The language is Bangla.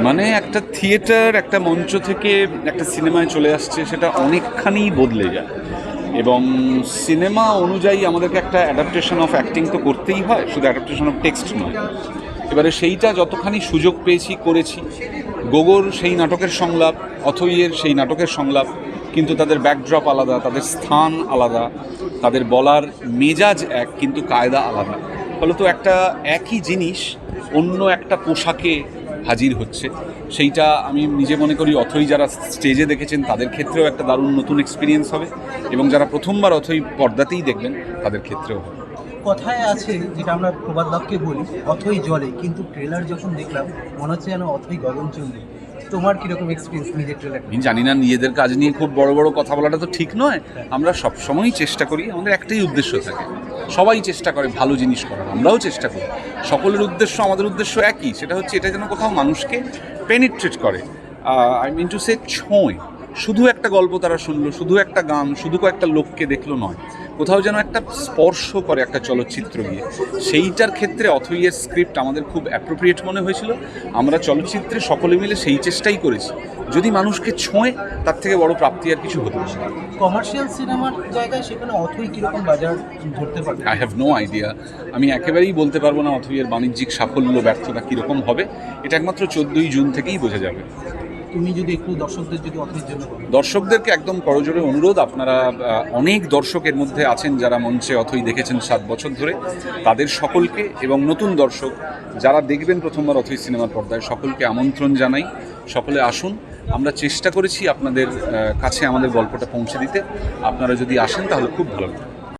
মানে একটা থিয়েটার একটা মঞ্চ থেকে একটা সিনেমায় চলে আসছে, সেটা অনেকখানি বদলে যায়। এবং সিনেমা অনুযায়ী আমাদেরকে একটা অ্যাডাপ্টেশন অফ অ্যাক্টিং তো করতেই হয়, শুধু অ্যাডাপ্টেশন অফ টেক্সট নয়। এবারে সেইটা যতখানি সুযোগ পেয়েছি করেছি। গোগোর সেই নাটকের সংলাপ, অথইয়ের সেই নাটকের সংলাপ, কিন্তু তাদের ব্যাকড্রপ আলাদা, তাদের স্থান আলাদা, তাদের বলার মেজাজ এক, কিন্তু কায়দা আলাদা। ফলত একটা একই জিনিস অন্য একটা পোশাকে হাজির হচ্ছে। সেইটা আমি নিজে মনে করি অথই যারা স্টেজে দেখেছেন তাদের ক্ষেত্রেও একটা দারুণ নতুন এক্সপিরিয়েন্স হবে, এবং যারা প্রথমবার অথই পর্দাতেই দেখবেন তাদের ক্ষেত্রেও হবে। কথায় আছে, যেটা আমরা প্রবাদ বাক্যে বলি, অথই জলে, কিন্তু ট্রেলার যখন দেখলাম মনে হচ্ছে যেন অথই গগনচুম্বী। তোমার কিরকম এক্সপিরিয়েন্স নিজের ট্রেলার? আমি জানি না, নিজেদের কাজ নিয়ে খুব বড় বড় কথা বলাটা তো ঠিক নয়। আমরা সবসময়ই চেষ্টা করি, আমাদের একটাই উদ্দেশ্য থাকে, সবাই চেষ্টা করে ভালো জিনিস করার, আমরাও চেষ্টা করি। সকলের উদ্দেশ্য, আমাদের উদ্দেশ্য একই, সেটা হচ্ছে এটা যেন কোথাও মানুষকে পেনিট্রেট করে। আই মিন টু সে ছোঁয়। শুধু একটা গল্প তারা শুনলো, শুধু একটা গান, শুধু কয়েকটা লোককে দেখলো নয়, কোথাও যেন একটা স্পর্শ করে একটা চলচ্চিত্র গিয়ে। সেইটার ক্ষেত্রে অথইয়ের স্ক্রিপ্ট আমাদের খুব অ্যাপ্রোপ্রিয়েট মনে হয়েছিল। আমরা চলচ্চিত্রে সকলে মিলে সেই চেষ্টাই করেছি। যদি মানুষকে ছোঁয়, তার থেকে বড় প্রাপ্তি আর কিছু হতে পারে। কমার্শিয়াল সিনেমার জায়গায় সেখানে অথই কিরকম বাজার ধরতে পারবে? I have no idea. আমি একেবারেই বলতে পারবো না অথইয়ের বাণিজ্যিক সাফল্য ব্যর্থতা কীরকম হবে। এটা একমাত্র 14ই জুন থেকেই বোঝা যাবে। তুমি যদি একটু দর্শকদের যদি অথইর জন্য বলো। দর্শকদেরকে একদম করজোরে অনুরোধ, আপনারা অনেক দর্শকের মধ্যে আছেন যারা মঞ্চে অথই দেখেছেন 7 বছর ধরে, তাদের সকলকে এবং নতুন দর্শক যারা দেখবেন প্রথমবার অথই সিনেমার পর্দায়, সকলকে আমন্ত্রণ জানাই। সকলে আসুন। আমরা চেষ্টা করেছি আপনাদের কাছে আমাদের গল্পটা পৌঁছে দিতে। আপনারা যদি আসেন তাহলে খুব ভালো লাগবে।